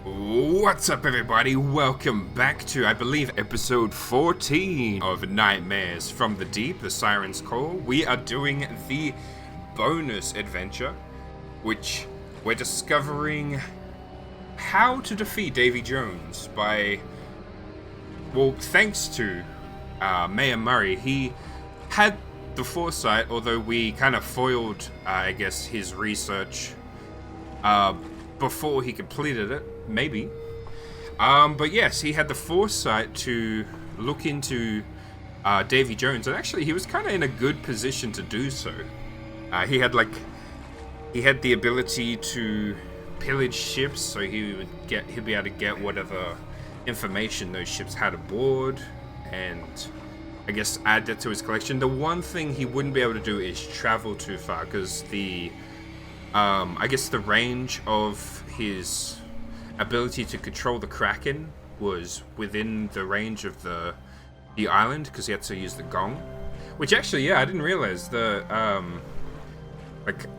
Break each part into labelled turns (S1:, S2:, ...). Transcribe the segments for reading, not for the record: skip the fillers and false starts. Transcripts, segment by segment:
S1: What's up, everybody? Welcome back to, I believe, episode 14 of Nightmares from the Deep, the Siren's Call. We are doing the bonus adventure, which we're discovering how to defeat Davy Jones by, well, thanks to Mayor Murray. He had the foresight, although we kind of foiled, I guess, his research before he completed it, maybe. But yes, he had the foresight to look into Davy Jones, and actually he was kind of in a good position to do so. He had the ability to pillage ships, so he'd be able to get whatever information those ships had aboard, and I guess add that to his collection. The one thing he wouldn't be able to do is travel too far, because I guess the range of his ability to control the Kraken was within the range of the island, because he had to use the gong. Which actually, yeah, I didn't realize I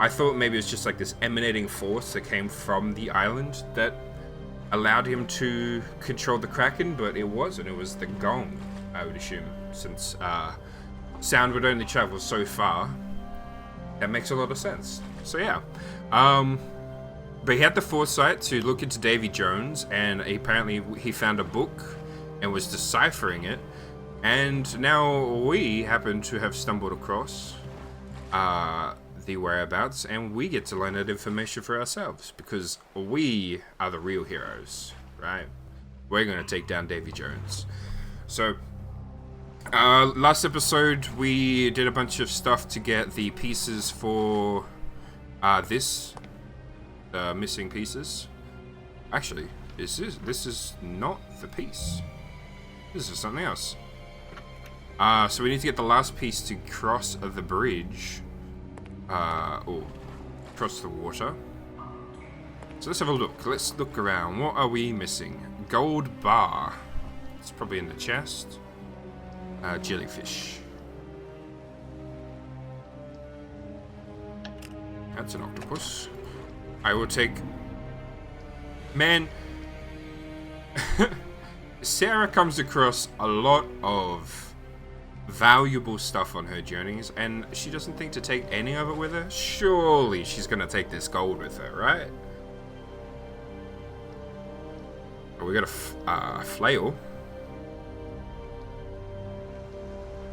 S1: thought maybe it was just like this emanating force that came from the island that allowed him to control the Kraken, but it wasn't. It was the gong, I would assume, since sound would only travel so far. That makes a lot of sense. So yeah, but he had the foresight to look into Davy Jones, and apparently he found a book and was deciphering it, and now we happen to have stumbled across the whereabouts, and we get to learn that information for ourselves, because we are the real heroes, right? We're going to take down Davy Jones. So last episode we did a bunch of stuff to get the pieces for this missing pieces. Actually, this is not the piece. This is something else. So we need to get the last piece to cross the bridge, or cross the water. So let's have a look. Let's look around. What are we missing? Gold bar. It's probably in the chest. Jellyfish. That's an octopus. I will take... Man, Sarah comes across a lot of valuable stuff on her journeys, and she doesn't think to take any of it with her. Surely she's gonna take this gold with her, right? Oh, we got a flail.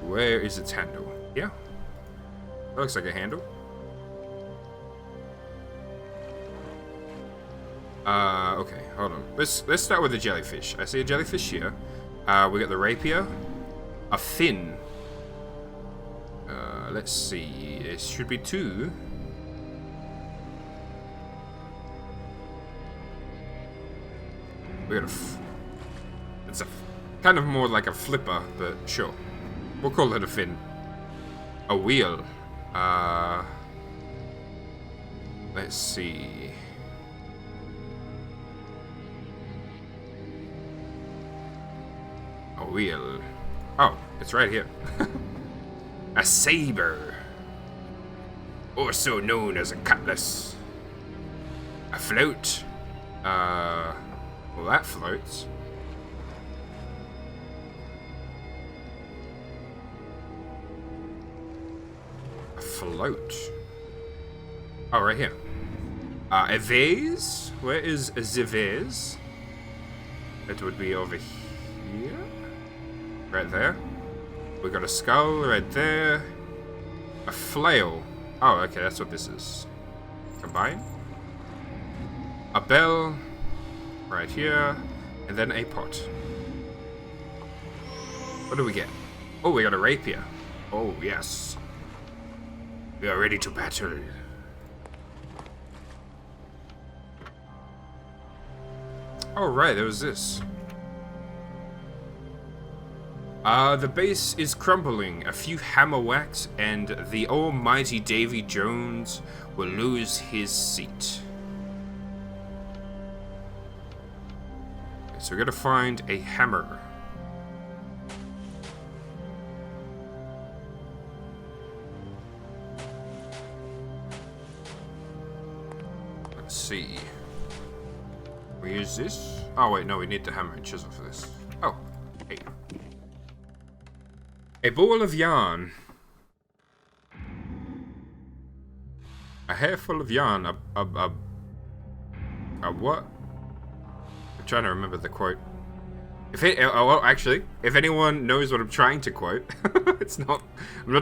S1: Where is its handle? Yeah. That looks like a handle. Okay, hold on. Let's start with the jellyfish. I see a jellyfish here. We got the rapier. A fin. Let's see. It should be two. We got it's a kind of more like a flipper, but sure. We'll call it a fin. A wheel. Let's see. A wheel. Oh, it's right here. A saber. Also known as a cutlass. A float. Well, that floats. Float. Oh, right here. A vase? Where is the vase? It would be over here. Right there. We got a skull right there. A flail. Oh, okay, that's what this is. Combine. A bell. Right here. And then a pot. What do we get? Oh, we got a rapier. Oh, yes. We are ready to battle. Oh, right, there was this. The base is crumbling. A few hammer whacks, and the almighty Davy Jones will lose his seat. Okay, so we gotta find a hammer. Let's see. We use this. Oh wait, no, we need the hammer and chisel for this. Oh, hey. A ball of yarn. A hair full of yarn. A what? I'm trying to remember the quote. Well, actually, if anyone knows what I'm trying to quote, I'm not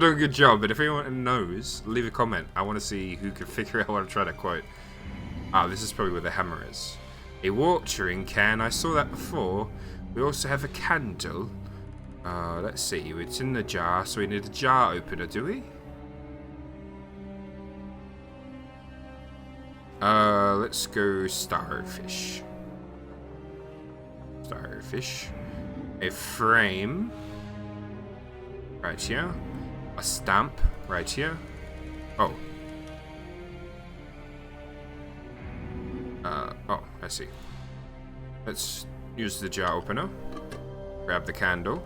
S1: doing a good job, but if anyone knows, leave a comment. I want to see who can figure out what I'm trying to quote. Ah, this is probably where the hammer is. A watering can, I saw that before. We also have a candle. Let's see, it's in the jar, so we need a jar opener, do we? Let's go starfish. Starfish. A frame. Right here. A stamp. Right here. Oh. Oh, I see. Let's use the jar opener. Grab the candle.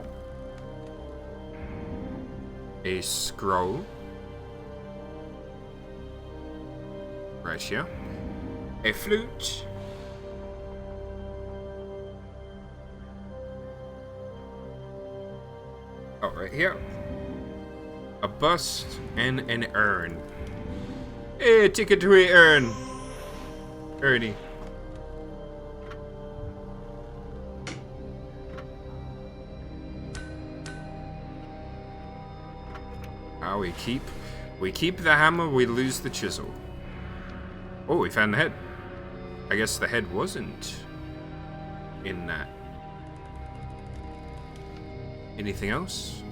S1: A scroll. Right here. A flute. Oh, right here. A bust and an urn. Hey, ticket to an urn. Ernie. We keep the hammer, we lose the chisel. Oh, we found the head. I guess the head wasn't in that. Anything else?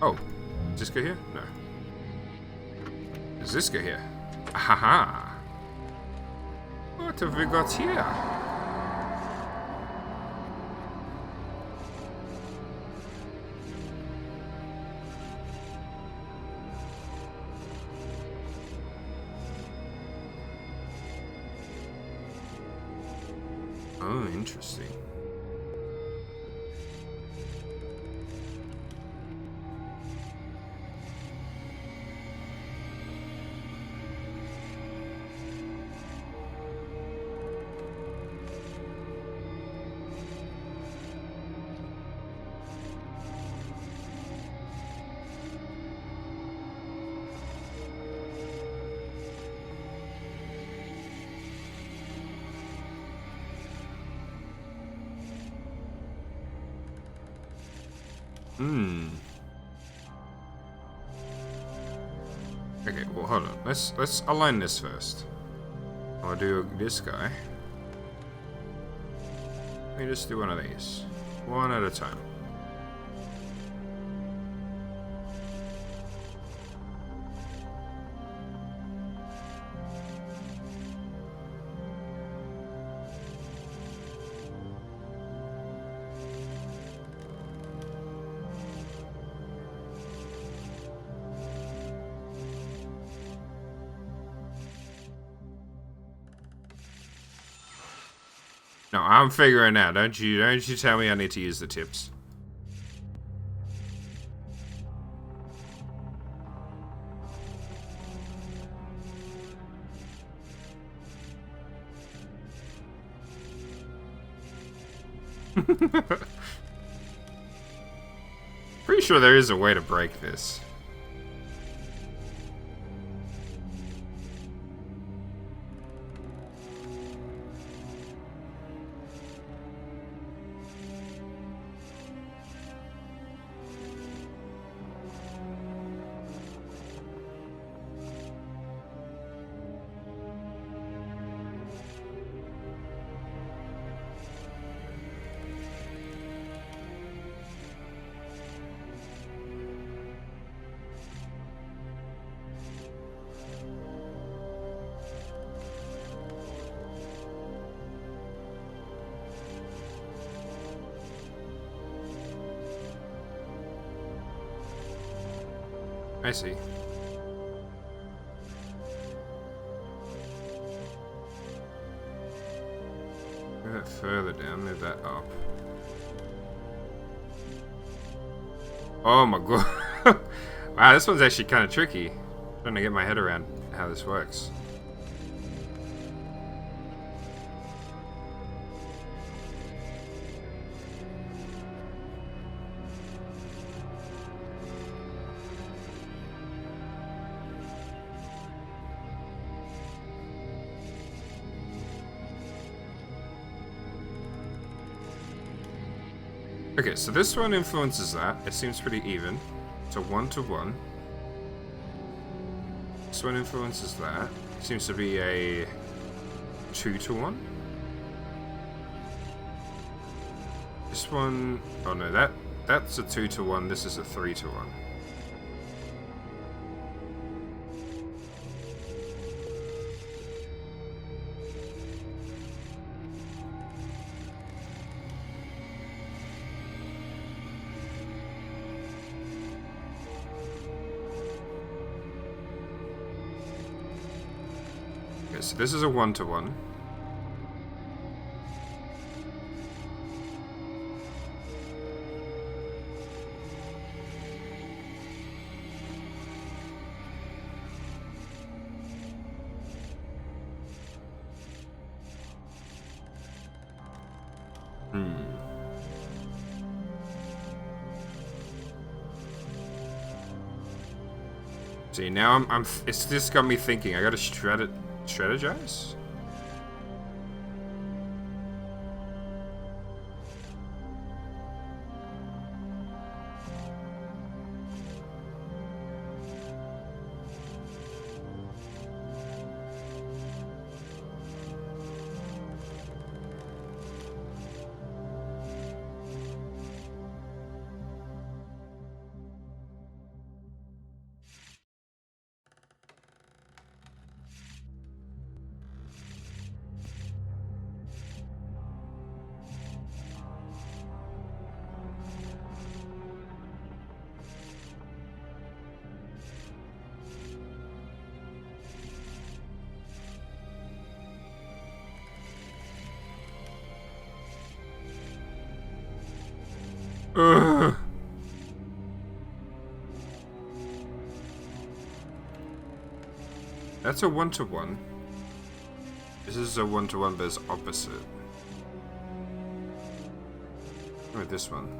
S1: Oh, does this go here? No. Does this go here? Ahaha. What have we got here? Oh, interesting. Okay, well, hold on. Let's align this first. I'll do this guy. Let me just do one of these. One at a time. No, I'm figuring out. Don't you tell me I need to use the tips. Pretty sure there is a way to break this. I see. Move that further down, move that up. Oh my god. Wow, this one's actually kind of tricky. I'm trying to get my head around how this works. Okay, so this one influences that. It seems pretty even. So 1 to 1. This one influences that. Seems to be a 2 to 1. This one... Oh no, that's a 2 to 1. This is a 3 to 1. Okay, so this is a 1 to 1. See, now it's just got me thinking. I gotta strategize? Ugh. That's a 1 to 1. This is a 1 to 1, but it's opposite. Oh, this one.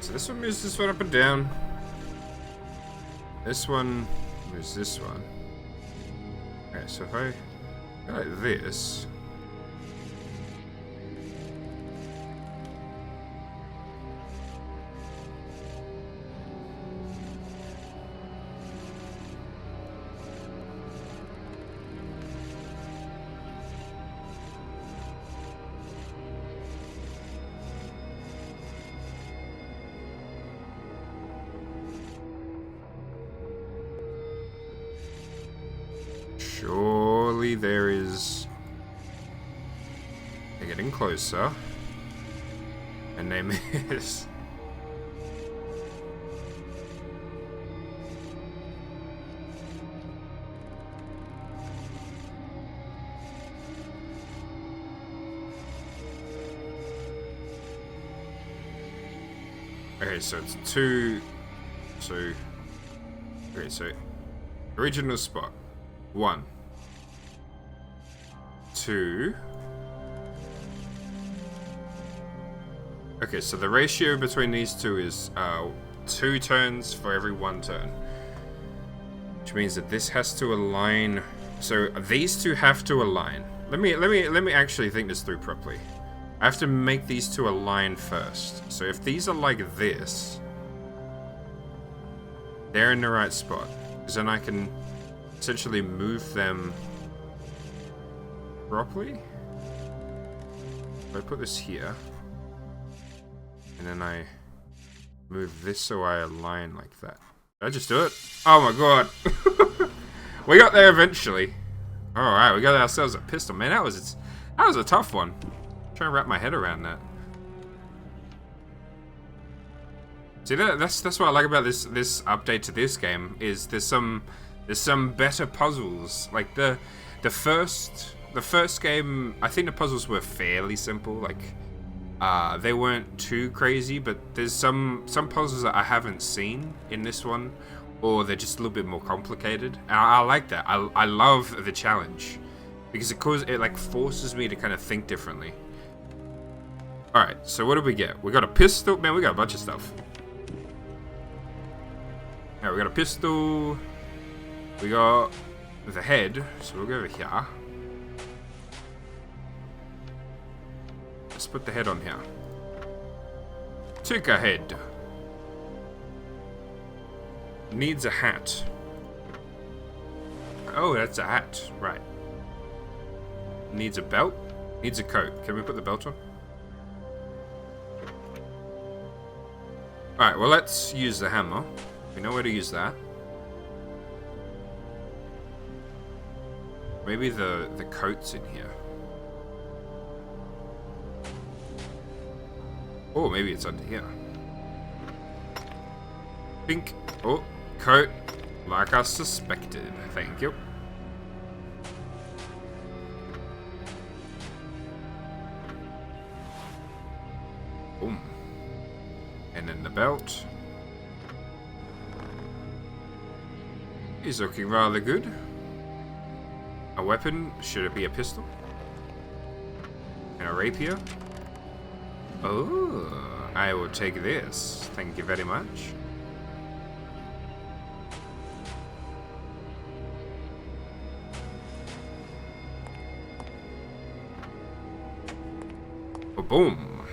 S1: So this one moves this one up and down. This one moves this one. Okay, so if I go like this. Surely there is... They're getting closer. And they miss. Okay, so it's 2... So... Okay, so... Original spot. 1. 2. Okay, so the ratio between these two is 2 turns for every 1 turn. Which means that this has to align. So these two have to align. Let me actually think this through properly. I have to make these two align first. So if these are like this, they're in the right spot. Because then I can essentially move them properly. If I put this here, and then I move this so I align like that. Did I just do it? Oh my god. We got there eventually. Alright, we got ourselves a pistol. Man, that was a tough one. I'm trying to wrap my head around that. See, that's what I like about this update to this game, is there's some better puzzles. Like the first game, I think the puzzles were fairly simple. Like they weren't too crazy, but there's some puzzles that I haven't seen in this one, or they're just a little bit more complicated. And I like that. I love the challenge because it like forces me to kind of think differently. All right, so what did we get? We got a pistol. Man, we got a bunch of stuff. Alright, we got a pistol. We got the head, so we'll go over here. Let's put the head on here. Take a head. Needs a hat. Oh, that's a hat. Right. Needs a belt. Needs a coat. Can we put the belt on? Alright, well, let's use the hammer. We know where to use that. Maybe the coat's in here. Oh, maybe it's under here. Pink. Oh, coat. Like I suspected. Thank you. Boom. And then the belt. He's looking rather good. A weapon, should it be a pistol? And a rapier? Oh, I will take this. Thank you very much. Oh, boom.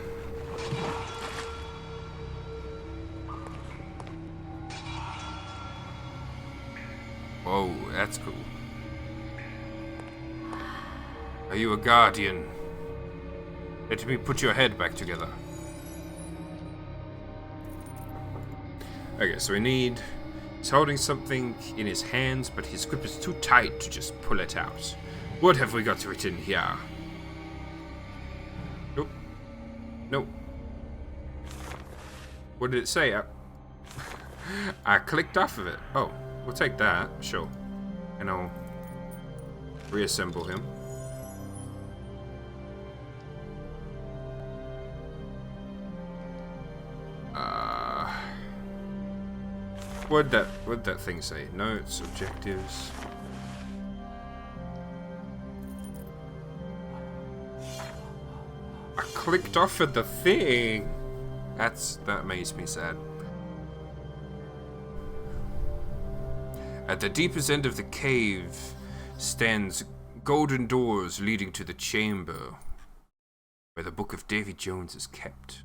S1: Whoa, that's cool. Are you a guardian? Let me put your head back together. Okay, so he's holding something in his hands, but his grip is too tight to just pull it out. What have we got written here? Nope. Nope. What did it say? I clicked off of it. Oh. We'll take that, sure. And I'll reassemble him. What'd that thing say? Notes, objectives. I clicked off of the thing. That makes me sad. At the deepest end of the cave stands golden doors leading to the chamber where the Book of Davy Jones is kept.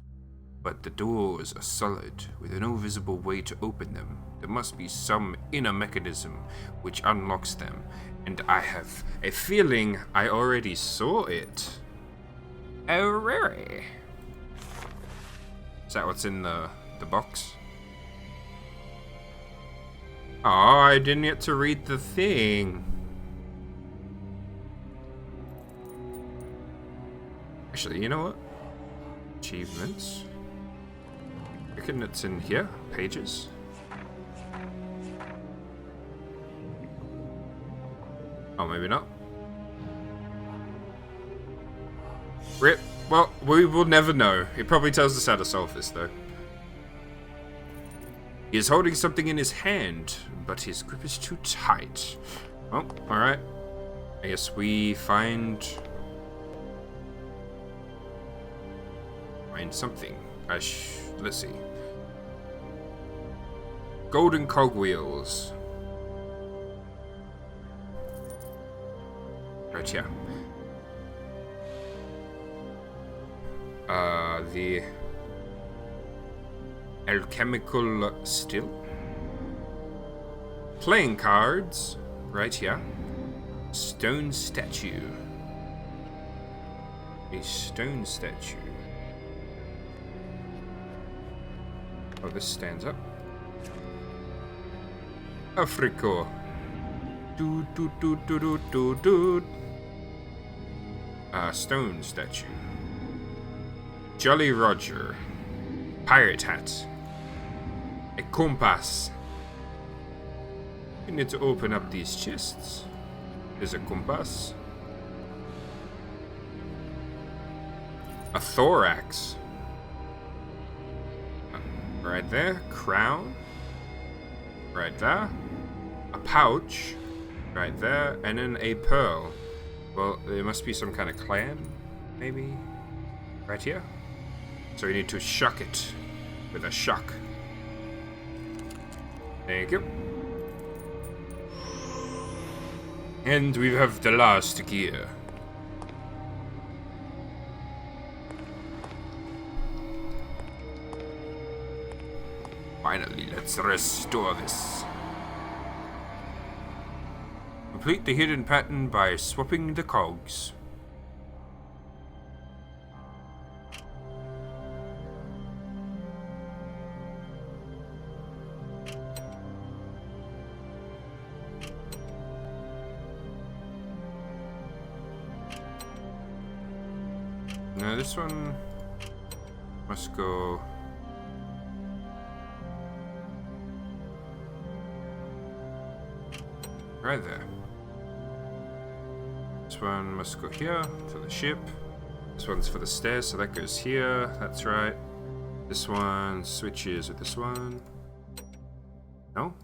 S1: But the doors are solid, with no visible way to open them. There must be some inner mechanism which unlocks them, and I have a feeling I already saw it. Oh, really? Is that what's in the box? Oh, I didn't get to read the thing. Actually, you know what? Achievements. I reckon it's in here. Pages. Oh, maybe not. Rip. Well, we will never know. It probably tells us how to solve this, though. He is holding something in his hand, but his grip is too tight. Oh, alright. I guess we find something. Let's see. Golden cogwheels. Right here. The alchemical still. Playing cards. Right here. Stone statue. A stone statue. Oh, this stands up. Africa. Do do do do do do do. Stone statue. Jolly Roger. Pirate hat. A compass. We need to open up these chests. There's a compass. A thorax. Right there. Crown. Right there. A pouch. Right there. And then a pearl. Well, there must be some kind of clan, maybe? Right here? So we need to shock it with a shock. Thank you. And we have the last gear. Finally, let's restore this. Complete the hidden pattern by swapping the cogs. Now this one must go right there. This one must go here for the ship. This one's for the stairs, so that goes here. That's right. This one switches with this one. No?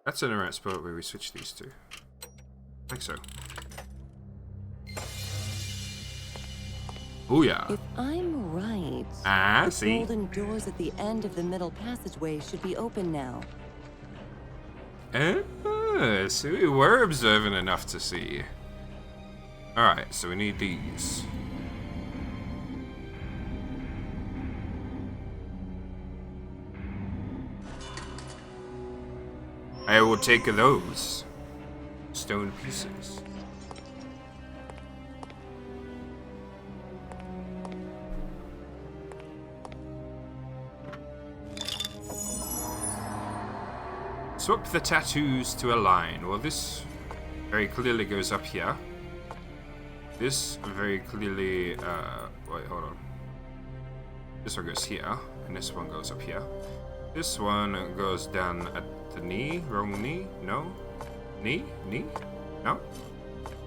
S1: That's in the right spot where we switch these two. I think so. Booyah.
S2: If I'm right, the
S1: see?
S2: golden doors at the end of the middle passageway should be open now.
S1: So we were observant enough to see. Alright, so we need these. I will take those stone pieces. Swap the tattoos to align. Well, this very clearly goes up here. This very clearly, wait, hold on. This one goes here, and this one goes up here. This one goes down at the knee. Wrong knee? No? Knee? Knee? No?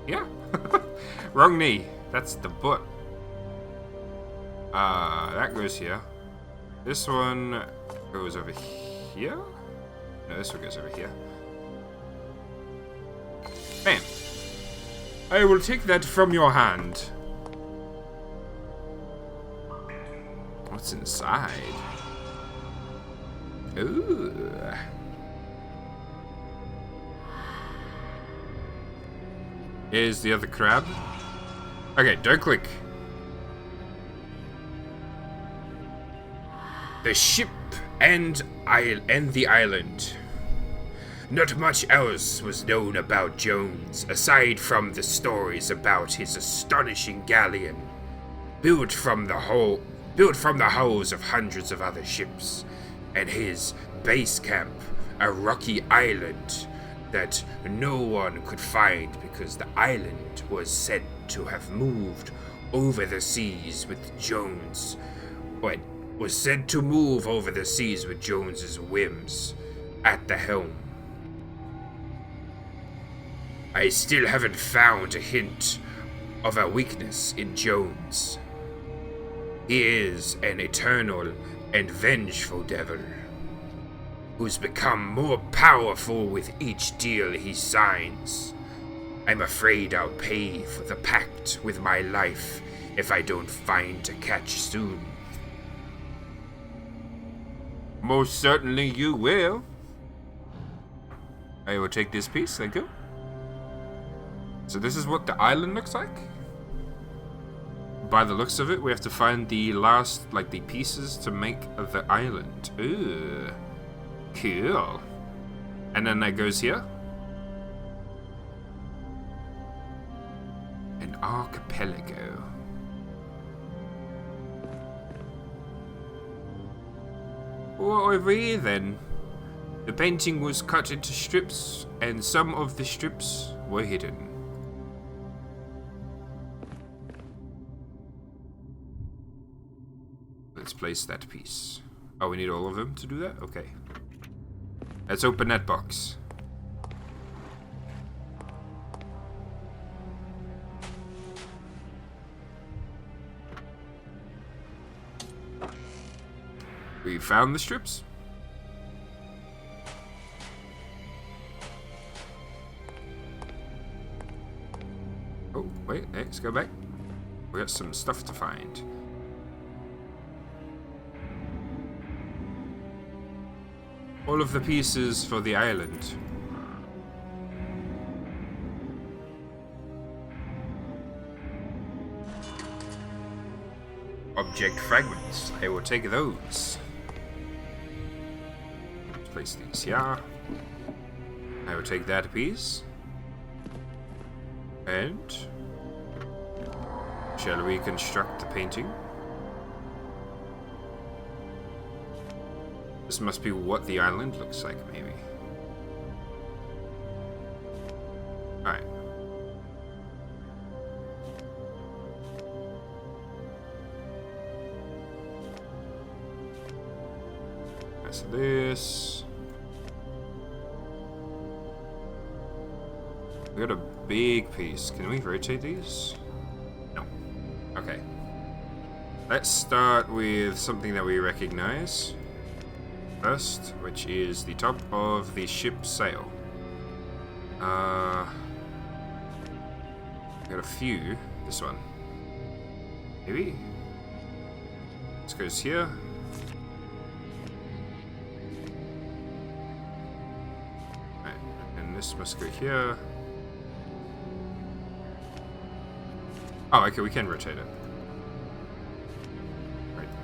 S1: Yeah. Wrong knee. That's the butt. That goes here. This one goes over here. No, this one goes over here. Bam. I will take that from your hand. What's inside? Ooh. Here's the other crab. Okay, don't click. The ship and the island. Not much else was known about Jones, aside from the stories about his astonishing galleon, built from the hulls of hundreds of other ships, and his base camp, a rocky island that no one could find because the island was said to have moved over the seas with Jones. What was said to move over the seas with Jones's whims at the helm. I still haven't found a hint of a weakness in Jones. He is an eternal and vengeful devil, who's become more powerful with each deal he signs. I'm afraid I'll pay for the pact with my life if I don't find a catch soon. Most certainly you will. I will take this piece, thank you. So this is what the island looks like. By the looks of it, we have to find the last, the pieces to make the island. Ooh. Cool. And then that goes here. An archipelago. What over here then? The painting was cut into strips, and some of the strips were hidden. Let's place that piece. Oh, we need all of them to do that? Okay. Let's open that box. We found the strips. Oh, wait, hey, let's go back. We got some stuff to find. All of the pieces for the island. Object fragments. I will take those. Place these here. I will take that piece. And shall we construct the painting? This must be what the island looks like, maybe. Alright. That's this. We got a big piece. Can we rotate these? No. Okay. Let's start with something that we recognize first, which is the top of the ship's sail. We got a few. This one. Maybe? This goes here. Right. And this must go here. Oh, okay, we can rotate it.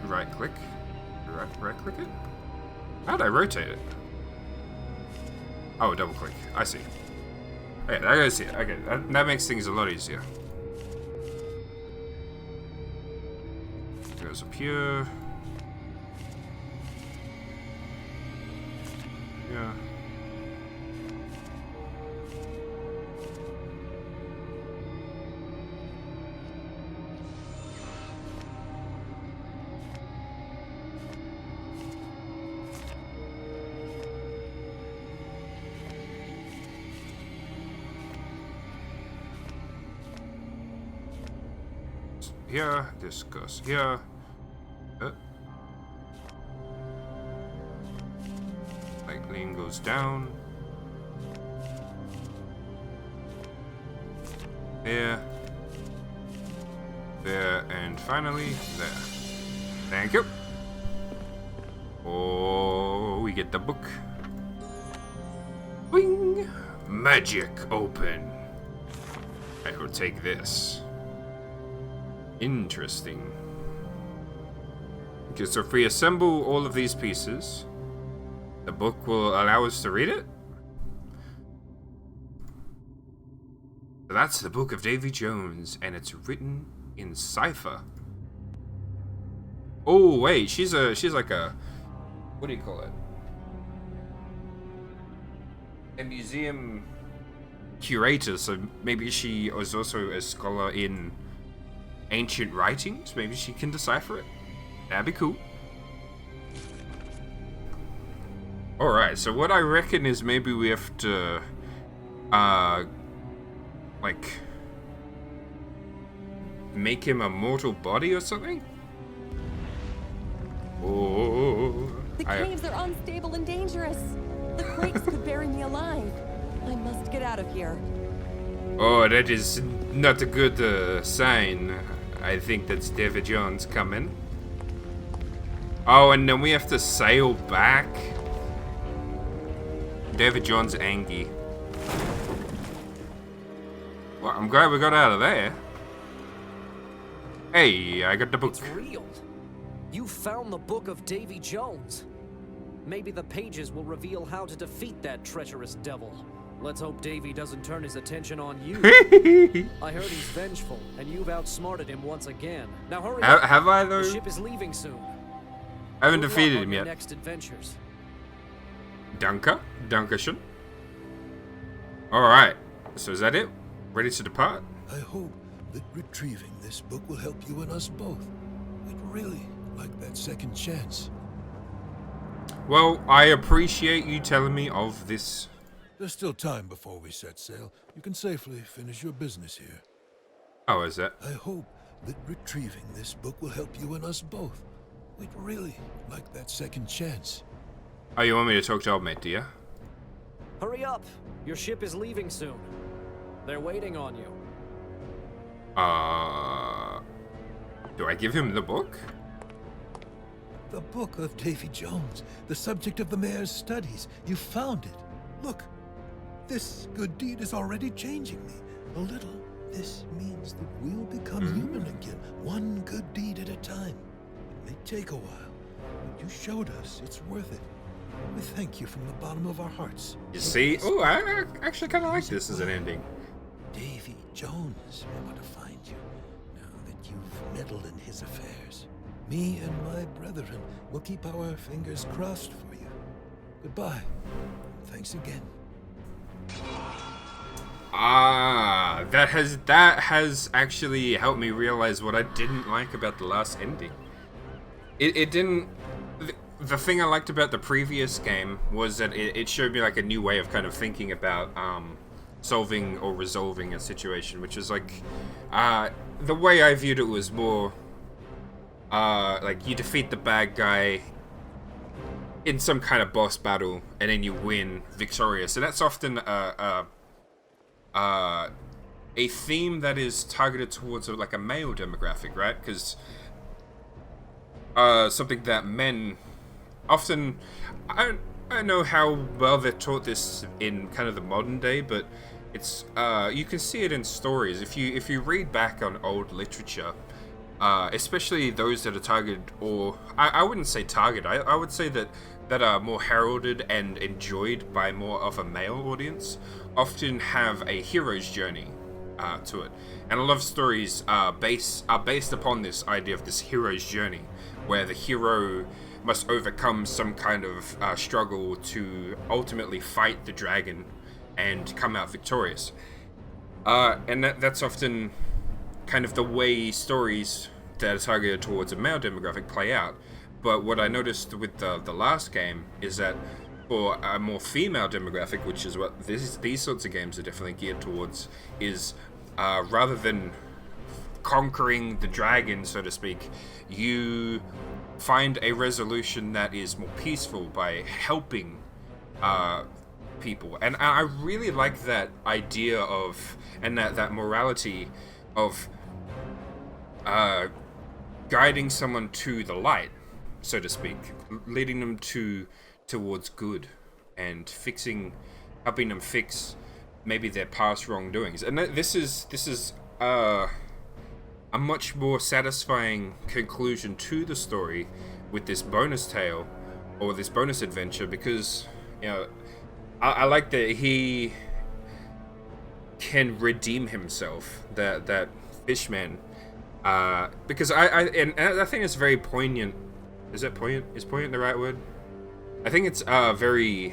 S1: Right click. Right click it? How'd I rotate it? Oh, double click. I see. Okay, that goes here. Okay, that makes things a lot easier. It goes up here. Yeah. Here, this goes here. Lightning goes down. There. There, and finally, there. Thank you. Oh, we get the book. Wing! Magic open. I will take this. Interesting. Okay, so if we assemble all of these pieces, the book will allow us to read it? So that's the Book of Davy Jones, and it's written in cipher. Oh wait, she's like a, what do you call it? A museum curator, so maybe she is also a scholar in ancient writings. Maybe she can decipher it. That'd be cool. Alright, so what I reckon is maybe we have to like make him a mortal body or something? Oh,
S2: The caves are unstable and dangerous. The quakes could bury me alive. I must get out of here.
S1: Oh, that is not a good sign. I think that's Davy Jones coming. Oh, and then we have to sail back. Davy Jones angry. Well, I'm glad we got out of there. Hey, I got the book.
S3: It's real. You found the Book of Davy Jones. Maybe the pages will reveal how to defeat that treacherous devil. Let's hope Davy doesn't turn his attention on you. I heard he's vengeful, and you've outsmarted him once again. Now hurry up.
S1: Have I though?
S3: The ship is leaving soon.
S1: I haven't
S3: Good luck
S1: defeated
S3: on
S1: him
S3: your
S1: yet.
S3: Next adventures.
S1: Dankeschön. Alright, so is that it? Ready to depart?
S4: I hope that retrieving this book will help you and us both. We'd really like that second chance.
S1: Well, I appreciate you telling me of this.
S4: There's still time before we set sail. You can safely finish your business here.
S1: Oh, is that?
S4: I hope that retrieving this book will help you and us both. We'd really like that second chance.
S1: Oh, you want me to talk to old mate, do you?
S3: Hurry up! Your ship is leaving soon. They're waiting on you.
S1: Do I give him the book?
S4: The book of Davy Jones, the subject of the mayor's studies. You found it. Look, this good deed is already changing me. A little. This means that we'll become human again, one good deed at a time. It may take a while, but you showed us it's worth it. We thank you from the bottom of our hearts.
S1: You see? Oh, I actually kind of like this as an ending.
S4: Davy Jones will want to find you, now that you've meddled in his affairs. Me and my brethren will keep our fingers crossed for you. Goodbye. Thanks again.
S1: That has actually helped me realize what I didn't like about the last ending. It didn't. The thing I liked about the previous game was that it showed me like a new way of kind of thinking about solving or resolving a situation, which is like the way I viewed it was more like you defeat the bad guy in some kind of boss battle and then you win victorious. So that's often a theme that is targeted towards like a male demographic, right? Because something that men often, I don't know how well they're taught this in kind of the modern day, but it's you can see it in stories. If you read back on old literature, especially those that are targeted, or I wouldn't say targeted, I would say that are more heralded and enjoyed by more of a male audience, often have a hero's journey to it. And a lot of stories are based upon this idea of this hero's journey, where the hero must overcome some kind of struggle to ultimately fight the dragon and come out victorious. And that's often kind of the way stories that are targeted towards a male demographic play out. But what I noticed with the last game is that for a more female demographic, which is what these sorts of games are definitely geared towards, is rather than conquering the dragon, so to speak, you find a resolution that is more peaceful by helping people. And I really like that idea of, and that morality of guiding someone to the light, so to speak, leading them towards good and helping them fix maybe their past wrongdoings. And this is a much more satisfying conclusion to the story with this bonus tale or this bonus adventure, because I like that he can redeem himself, that fishman, because I think it's very poignant. Is it poignant? Is poignant the right word? I think it's very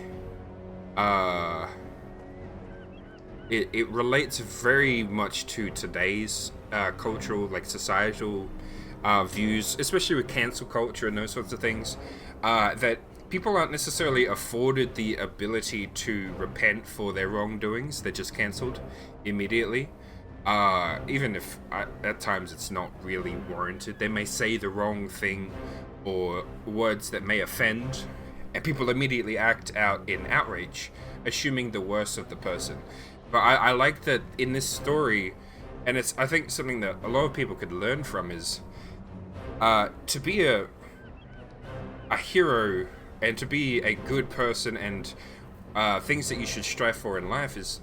S1: it relates very much to today's cultural, like societal views, especially with cancel culture and those sorts of things, that people aren't necessarily afforded the ability to repent for their wrongdoings. They're just cancelled immediately. Even if at times it's not really warranted. They may say the wrong thing or words that may offend, and people immediately act out in outrage, assuming the worst of the person. But I like that in this story, and it's, I think, something that a lot of people could learn from, is to be a hero and to be a good person, and things that you should strive for in life is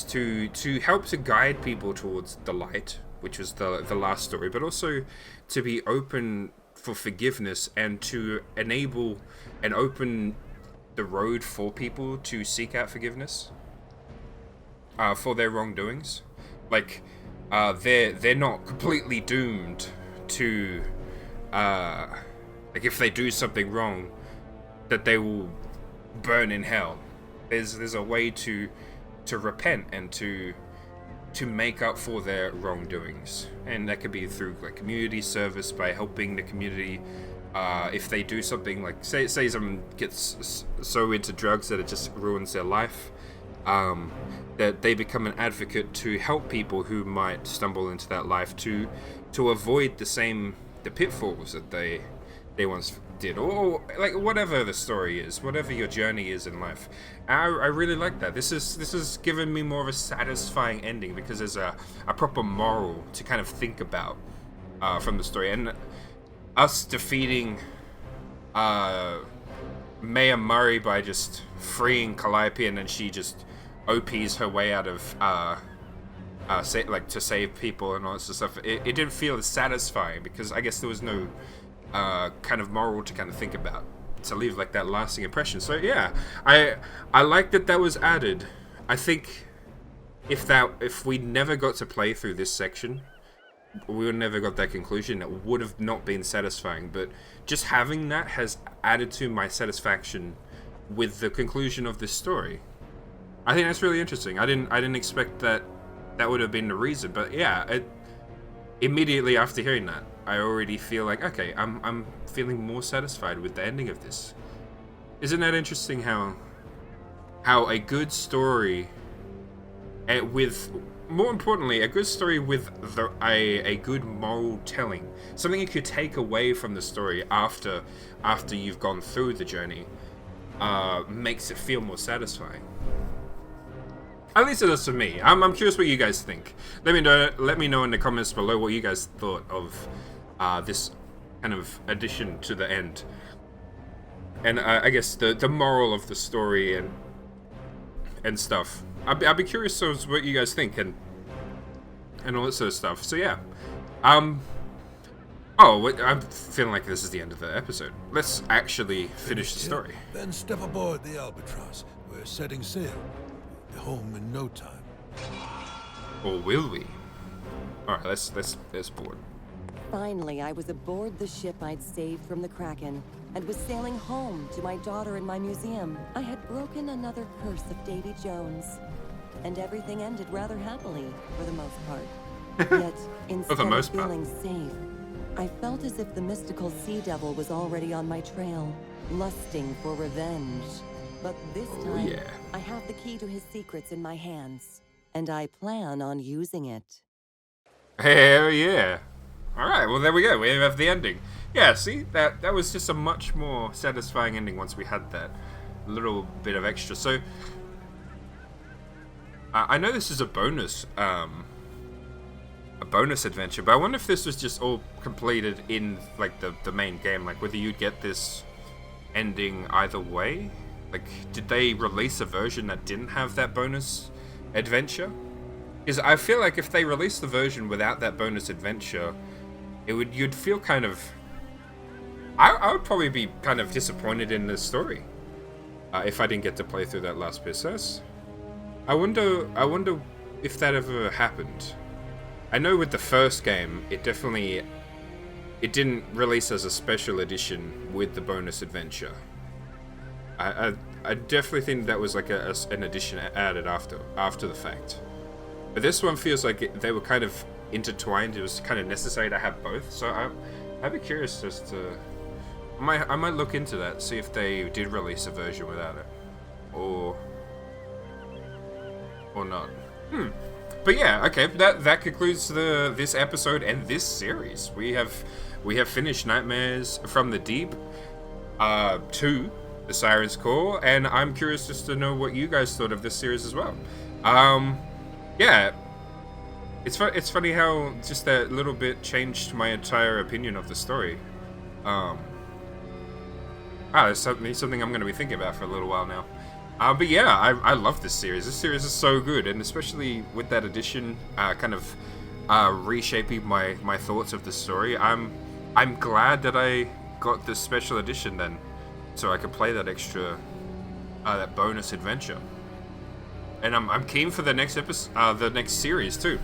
S1: to help to guide people towards the light, which was the last story, but also to be open for forgiveness and to enable and open the road for people to seek out forgiveness for their wrongdoings. Like they're not completely doomed to like if they do something wrong, that they will burn in hell. There's a way to repent and to make up for their wrongdoings, and that could be through like community service, by helping the community. If they do something like say someone gets so into drugs that it just ruins their life, that they become an advocate to help people who might stumble into that life to avoid the pitfalls that they once did, or like whatever the story is, whatever your journey is in life. I really like that. This is giving me more of a satisfying ending because there's a proper moral to kind of think about from the story, and us defeating Maya Murray by just freeing Calliope, and then she just OPs her way out of to save people and all this stuff. It didn't feel as satisfying because I guess there was no kind of moral to kind of think about to leave like that lasting impression. So yeah, I like that was added. I think if we never got to play through this section, we would never got that conclusion. It would have not been satisfying, but just having that has added to my satisfaction with the conclusion of this story. I think that's really interesting. I didn't expect that would have been the reason, but yeah, immediately after hearing that, I already feel like, okay, I'm feeling more satisfied with the ending of this. Isn't that interesting how a good story, with, more importantly, a good story with a good moral telling, something you could take away from the story after you've gone through the journey, makes it feel more satisfying. At least it does to me. I'm curious what you guys think. Let me know in the comments below what you guys thought of this kind of addition to the end, and I guess the moral of the story and stuff. I'd be curious as what you guys think and all that sort of stuff. So yeah, I'm feeling like this is the end of the episode. Let's actually finish the story.
S4: Then step aboard the Albatross. We're setting sail. Be home in no time.
S1: Or will we? All right, let's board.
S2: Finally, I was aboard the ship I'd saved from the Kraken and was sailing home to my daughter in my museum. I had broken another curse of Davy Jones, and everything ended rather happily for the most part. Yet, instead of feeling safe, I felt as if the mystical sea devil was already on my trail, lusting for revenge. But this time, I have the key to his secrets in my hands, and I plan on using it.
S1: Hell yeah. Alright, well there we go, we have the ending. Yeah, see, that was just a much more satisfying ending once we had that little bit of extra. So, I know this is a bonus adventure, but I wonder if this was just all completed in, like, the main game, like whether you'd get this ending either way. Like, did they release a version that didn't have that bonus adventure? Because I feel like if they released the version without that bonus adventure, you'd feel kind of... I would probably be kind of disappointed in the story if I didn't get to play through that last bit. So I wonder if that ever happened. I know with the first game, it didn't release as a special edition with the bonus adventure. I definitely think that was like an addition added after the fact. But this one feels like they were kind of intertwined. It was kind of necessary to have both. So I'd be curious as to... I might look into that, see if they did release a version without it. Or not. But yeah, okay, that concludes this episode and this series. We have finished Nightmares from the Deep 2, The Siren's Call, and I'm curious just to know what you guys thought of this series as well. Yeah, it's funny how just that little bit changed my entire opinion of the story. It's something I'm going to be thinking about for a little while now. But yeah, I love this series. This series is so good, and especially with that addition, kind of reshaping my thoughts of the story. I'm glad that I got this special edition then, so I could play that extra, that bonus adventure. And I'm keen for the next episode, the next series too,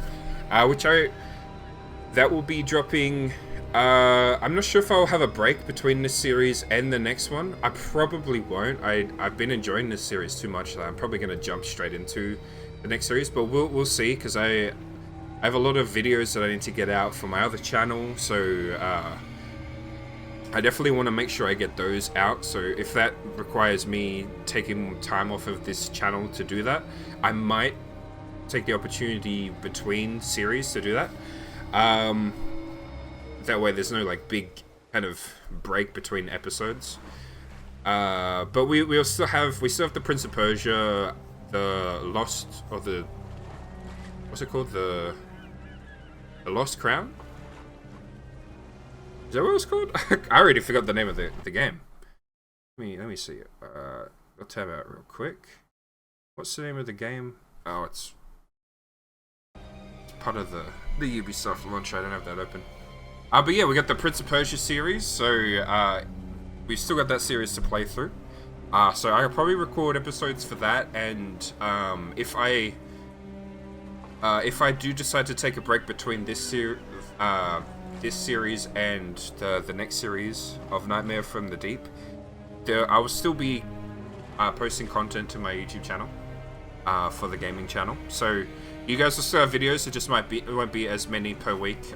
S1: that will be dropping I'm not sure if I'll have a break between this series and the next one. I probably won't. I've been enjoying this series too much that I'm probably going to jump straight into the next series, but we'll see, because I have a lot of videos that I need to get out for my other channel, so I definitely want to make sure I get those out. So if that requires me taking time off of this channel to do that, I might take the opportunity between series to do that. That way there's no like big kind of break between episodes. But we still have the Prince of Persia, the Lost, or the, what's it called, the Lost Crown? Is that what it's called? I already forgot the name of the game. Let me see it. I'll tab out real quick. What's the name of the game? Oh, it's part of the Ubisoft launch. I don't have that open. But yeah, we got the Prince of Persia series, so we've still got that series to play through. So I'll probably record episodes for that, and if I do decide to take a break between this series and the next series of Nightmare from the Deep, I will still be posting content to my YouTube channel for the gaming channel. So you guys will still have videos. It won't be as many per week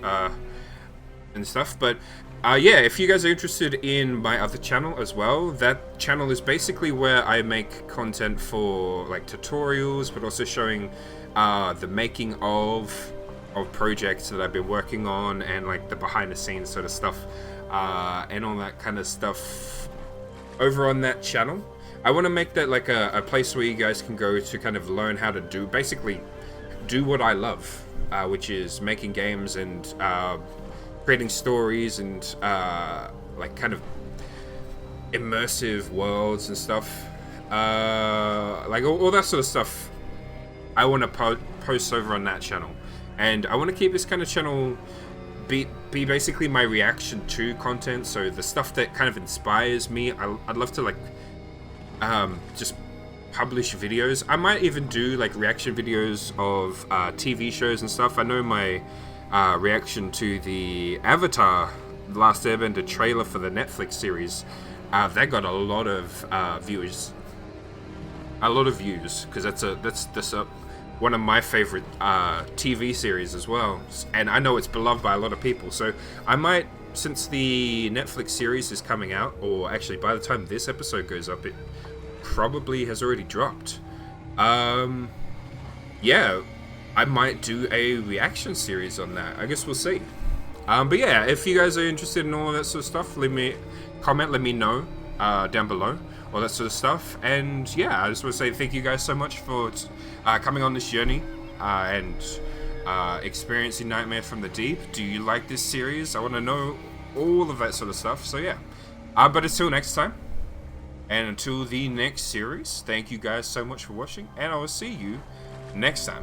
S1: and stuff. But yeah, if you guys are interested in my other channel as well, that channel is basically where I make content for like tutorials, but also showing the making of projects that I've been working on, and like the behind the scenes sort of stuff, and all that kind of stuff over on that channel. I want to make that like a place where you guys can go to kind of learn how to do what I love, which is making games and creating stories and like kind of immersive worlds and stuff, like all that sort of stuff. I want to post over on that channel, and I want to keep this kind of channel be basically my reaction to content. So the stuff that kind of inspires me, I'd love to like just publish videos. I might even do like reaction videos of TV shows and stuff. I know my reaction to the Avatar The Last Airbender trailer for the Netflix series, that got a lot of views, because that's one of my favorite TV series as well, and I know it's beloved by a lot of people. So I might, since the Netflix series is coming out, or actually by the time this episode goes up, it probably has already dropped. Yeah, I might do a reaction series on that. I guess we'll see. But yeah, if you guys are interested in all of that sort of stuff, leave me a comment, let me know down below, all that sort of stuff. And yeah, I just want to say thank you guys so much for coming on this journey and experiencing Nightmare from the Deep. Do you like this series? I want to know all of that sort of stuff. So yeah, but until next time, and until the next series, thank you guys so much for watching, and I will see you next time.